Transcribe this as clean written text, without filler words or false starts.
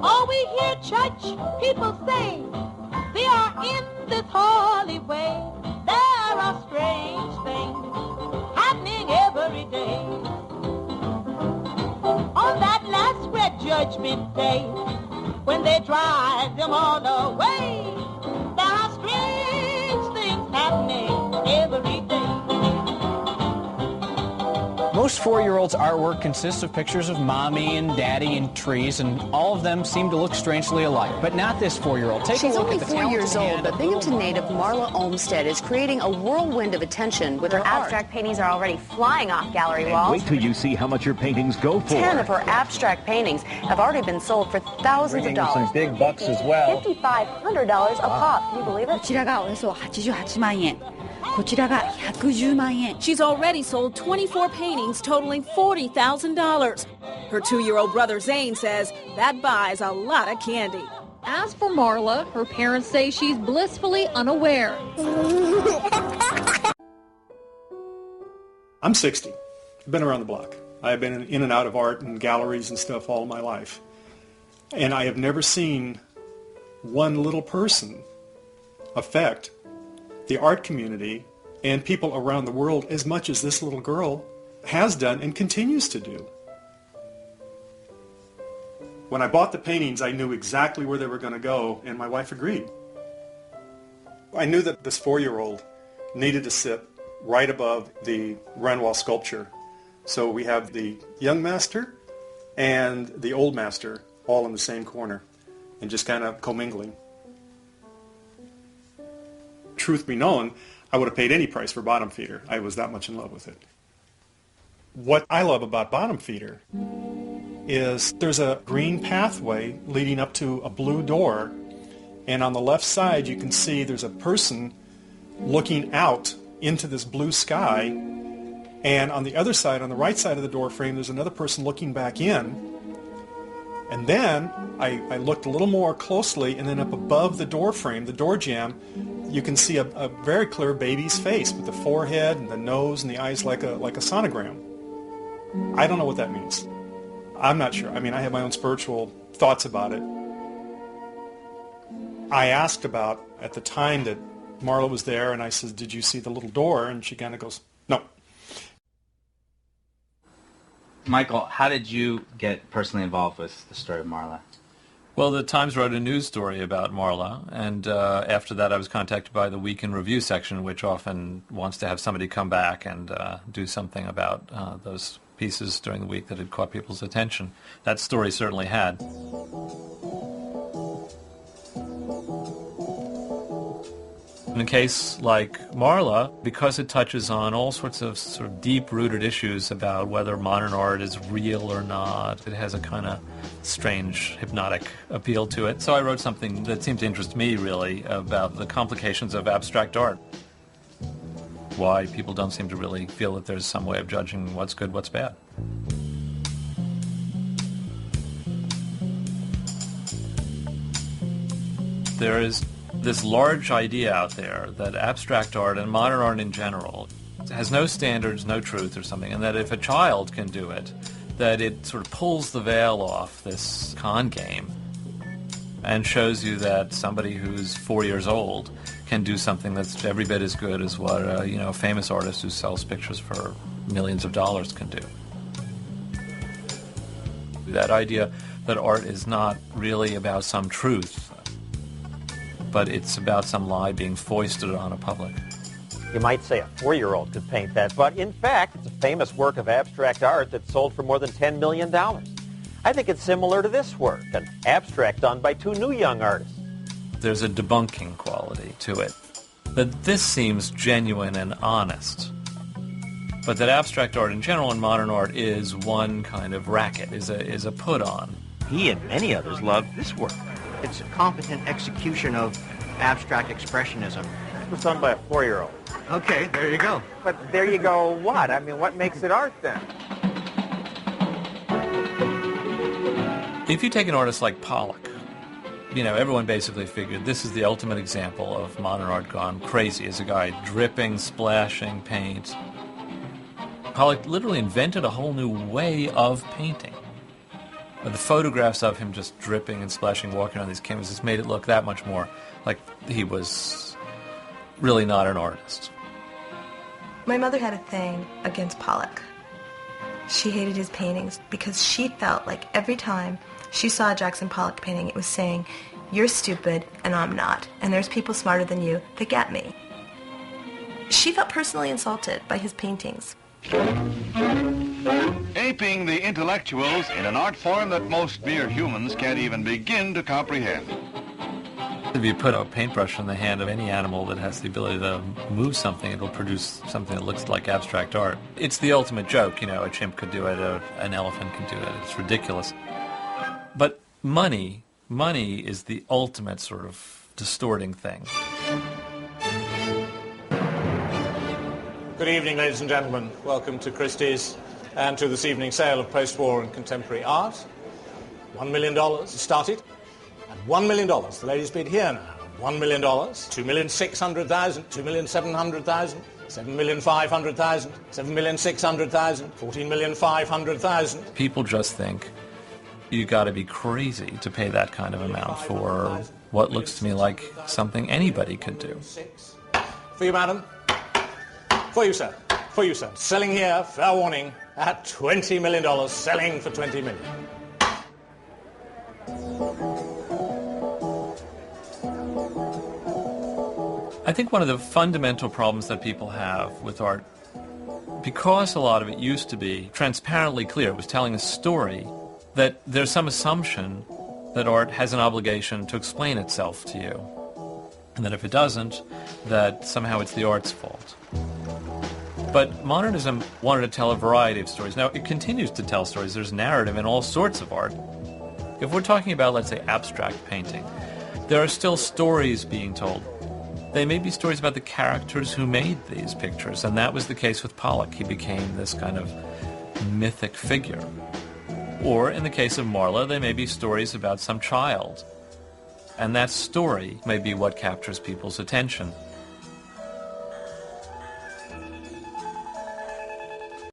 Oh, we hear church people say they are in this holy way. There are strange things happening every day. On that last great judgment day, when they drive them all away, there are strange things happening every day. Most 4-year-olds' artwork consists of pictures of mommy and daddy and trees, and all of them seem to look strangely alike. But not this 4-year-old. Take a look at the She's only 4 years old, but Binghamton native Marla Olmsted is creating a whirlwind of attention with her abstract paintings are already flying off gallery walls. Wait till you see how much your paintings go for. 10 of her abstract paintings have already been sold for thousands of dollars. Some big bucks as well. $5,500 a pop. Can you believe it? こちらがおよそ88万円。こちらが110万円。 She's already sold 24 paintings totaling $40,000. Her 2-year-old brother Zane says that buys a lot of candy. As for Marla, her parents say she's blissfully unaware. I'm 60. I've been around the block. I've been in and out of art and galleries and stuff all my life. And I have never seen one little person affect the art community and people around the world as much as this little girl has done and continues to do. When I bought the paintings, I knew exactly where they were going to go, and my wife agreed. I knew that this 4-year-old needed to sit right above the Renoir sculpture. So we have the young master and the old master all in the same corner and just kind of commingling. Truth be known, I would have paid any price for Bottom Feeder. I was that much in love with it. What I love about Bottom Feeder is there's a green pathway leading up to a blue door, and on the left side you can see there's a person looking out into this blue sky, and on the other side, on the right side of the door frame, there's another person looking back in. And then I looked a little more closely, and then up above the door frame, the door jamb, you can see a very clear baby's face with the forehead and the nose and the eyes like a sonogram. I don't know what that means. I'm not sure. I mean, I have my own spiritual thoughts about it. I asked about, at the time that Marla was there, and I said, did you see the little door? And she kind of goes, no. Michael, how did you get personally involved with the story of Marla? Well, the Times wrote a news story about Marla, and after that I was contacted by the Week in Review section, which often wants to have somebody come back and do something about those pieces during the week that had caught people's attention. That story certainly had. In a case like Marla, because it touches on all sorts of sort of deep-rooted issues about whether modern art is real or not, it has a kind of strange, hypnotic appeal to it. So I wrote something that seemed to interest me, really, about the complications of abstract art. Why people don't seem to really feel that there's some way of judging what's good, what's bad. There is this large idea out there that abstract art and modern art in general has no standards, no truth or something, and that if a child can do it, that it sort of pulls the veil off this con game and shows you that somebody who's 4 years old can do something that's every bit as good as what a famous artist who sells pictures for millions of dollars can do. That idea that art is not really about some truth, but it's about some lie being foisted on a public. You might say a 4-year-old could paint that, but in fact, it's a famous work of abstract art that sold for more than $10 million. I think it's similar to this work, an abstract done by 2 new young artists. There's a debunking quality to it. That this seems genuine and honest. But that abstract art in general and modern art is one kind of racket, is a put-on. He and many others love this work. It's a competent execution of abstract expressionism. It was done by a 4-year-old. Okay, there you go. But there you go what? I mean, what makes it art then? If you take an artist like Pollock, everyone basically figured this is the ultimate example of modern art gone crazy. As a guy dripping, splashing paint. Pollock literally invented a whole new way of painting. The photographs of him just dripping and splashing, walking on these canvases made it look that much more like he was really not an artist. My mother had a thing against Pollock. She hated his paintings because she felt like every time she saw a Jackson Pollock painting, it was saying, "You're stupid and I'm not, and there's people smarter than you that get me." She felt personally insulted by his paintings. Aping the intellectuals in an art form that most mere humans can't even begin to comprehend. If you put a paintbrush in the hand of any animal that has the ability to move something, it'll produce something that looks like abstract art. It's the ultimate joke, you know, a chimp could do it, an elephant can do it, it's ridiculous. But money is the ultimate sort of distorting thing. Good evening, ladies and gentlemen. Welcome to Christie's and to this evening's sale of post-war and contemporary art. $1 million started. And $1 million, the ladies bid here now. $1 million, $2,600,000, $2,700,000, $7,500,000, $7,600,000, $14,500,000. People just think you got to be crazy to pay that kind of amount for what looks to me like something anybody could do. For you, madam. For you, sir. For you, sir. Selling here, fair warning, at $20 million. Selling for $20 million. I think one of the fundamental problems that people have with art, because a lot of it used to be transparently clear, it was telling a story, that there's some assumption that art has an obligation to explain itself to you. And that if it doesn't, that somehow it's the art's fault. But modernism wanted to tell a variety of stories. Now, it continues to tell stories. There's narrative in all sorts of art. If we're talking about, let's say, abstract painting, there are still stories being told. They may be stories about the characters who made these pictures, and that was the case with Pollock. He became this kind of mythic figure. Or, in the case of Marla, they may be stories about some child. And that story may be what captures people's attention.